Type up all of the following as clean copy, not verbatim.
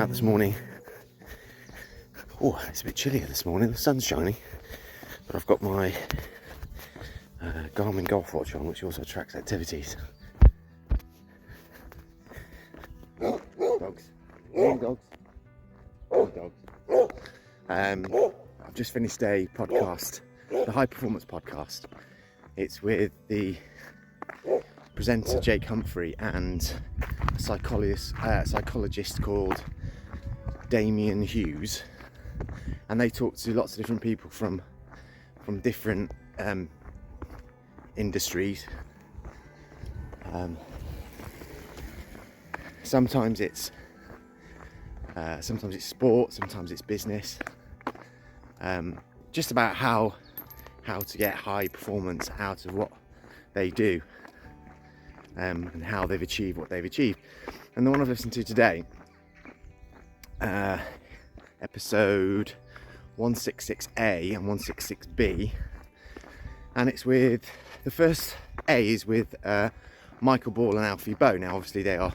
out this morning. Oh, it's a bit chillier this morning. The sun's shining, but I've got my Garmin golf watch on, which also tracks activities. Dogs. Dogs. Dogs. I've just finished a podcast, the High Performance podcast. It's with the presenter Jake Humphrey and a psychologist called Damien Hughes, and they talk to lots of different people from different industries. Sometimes it's sport, sometimes it's business. Just about how to get high performance out of what they do, and how they've achieved what they've achieved. And the one I've listened to today, episode 166A and 166B, and it's with, the first A is with Michael Ball and Alfie Boe. Now obviously they are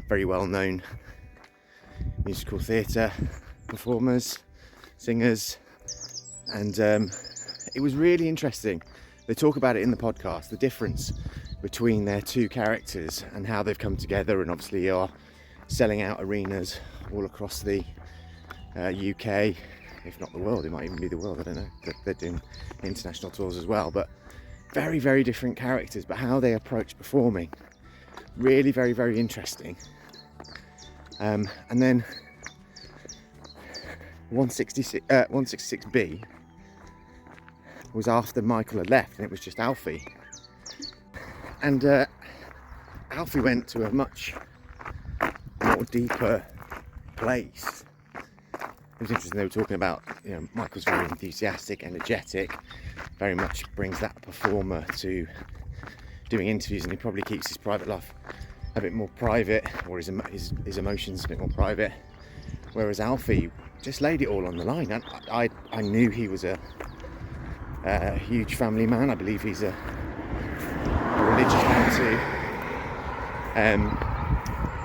very well known musical theatre performers, singers, and it was really interesting. They talk about it in the podcast, the difference between their two characters and how they've come together, and obviously are selling out arenas all across the UK, if not the world. It might even be the world, I don't know. They're doing international tours as well, but very, very different characters, but how they approach performing, really very, very interesting. And then 166B was after Michael had left, and it was just Alfie. And Alfie went to a much more deeper place. It was interesting, they were talking about, Michael's very enthusiastic, energetic, very much brings that performer to doing interviews, and he probably keeps his private life a bit more private, or his emotions a bit more private, whereas Alfie just laid it all on the line. And I knew he was a huge family man. I believe he's a religious man too.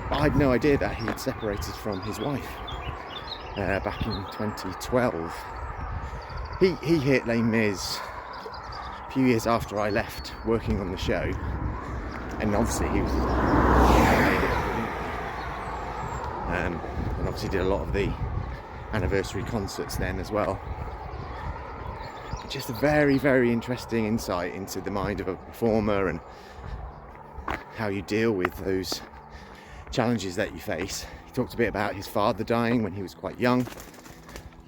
But I had no idea that he'd separated from his wife back in 2012. He hit Les Mis a few years after I left working on the show, and obviously he was and obviously did a lot of the anniversary concerts then as well. Just a very, very interesting insight into the mind of a performer and how you deal with those challenges that you face. He talked a bit about his father dying when he was quite young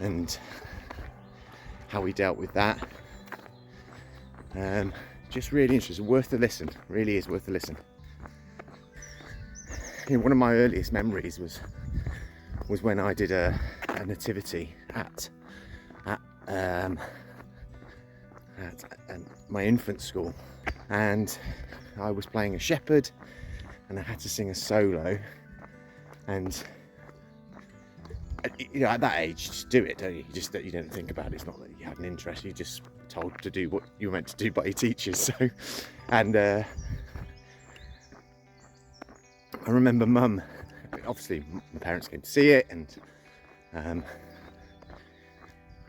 and how he dealt with that. Just really interesting, worth a listen, really is worth a listen. One of my earliest memories was when I did a nativity at my infant school, and I was playing a shepherd and I had to sing a solo, and at that age you just do it, don't you? You don't think about it. It's not that you have an interest, you're just told to do what you were meant to do by your teachers. So, and I remember Mum, obviously my parents came to see it, and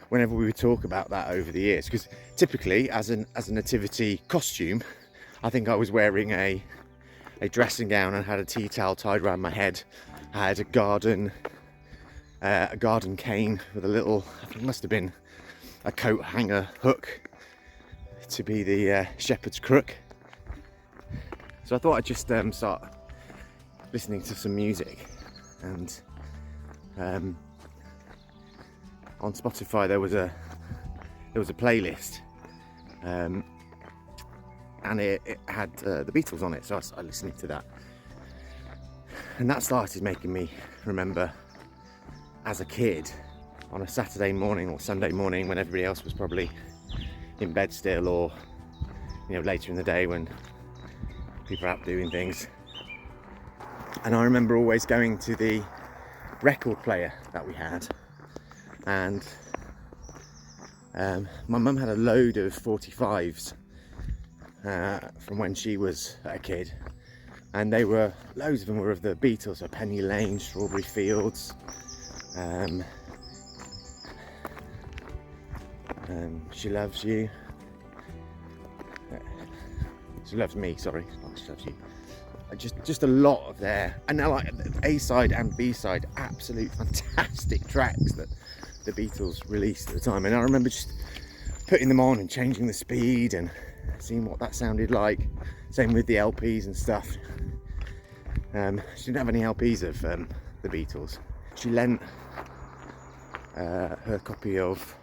whenever we would talk about that over the years, because typically as a nativity costume, I think I was wearing a dressing gown and had a tea towel tied around my head. I had a garden cane with a little, I think it must have been a coat hanger hook to be the shepherd's crook. So I thought I'd just start listening to some music, and on Spotify there was a playlist, and it had the Beatles on it, so I listened to that, and that started making me remember as a kid on a Saturday morning or Sunday morning when everybody else was probably in bed still, or later in the day when people are out doing things. And I remember always going to the record player that we had, and my mum had a load of 45s from when she was a kid, and loads of them were of the Beatles, so Penny Lane, Strawberry Fields, She loves you. She loves me, sorry. Not she loves you. Just a lot of their, and now like A side and B side, absolute fantastic tracks that the Beatles released at the time. And I remember just putting them on and changing the speed and seeing what that sounded like. Same with the LPs and stuff. She didn't have any LPs of the Beatles. She lent her copy of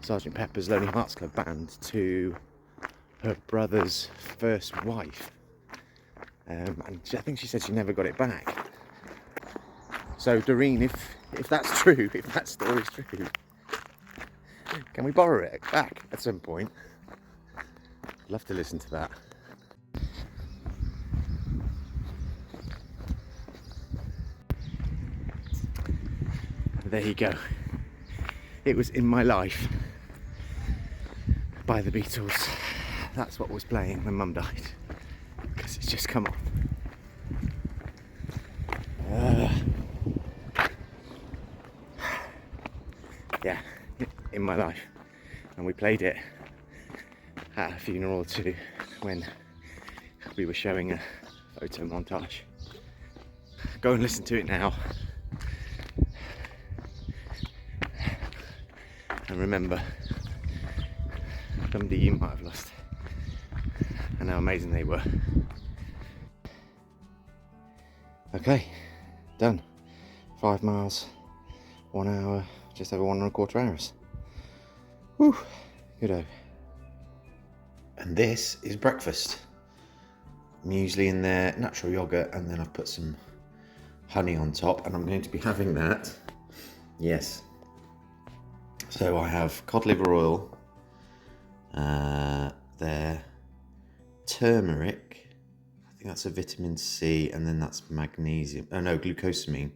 Sgt. Pepper's Lonely Hearts Club Band to her brother's first wife. And I think she said she never got it back. So Doreen, if that's true, if that story's true, can we borrow it back at some point? I'd love to listen to that. There you go. It was In My Life by the Beatles. That's what was playing when Mum died, because it's just come on. Yeah, In My Life. And we played it at a funeral too, when we were showing a photo montage. Go and listen to it now. And remember, somebody you might have lost, and how amazing they were. Okay, done. 5 miles, 1 hour, just over 1¼ hours. Whew, good-o. And this is breakfast. Muesli in there, natural yogurt, and then I've put some honey on top, and I'm going to be having that. Yes. So I have cod liver oil, there, turmeric, I think that's a vitamin C, and then that's magnesium, oh no, glucosamine,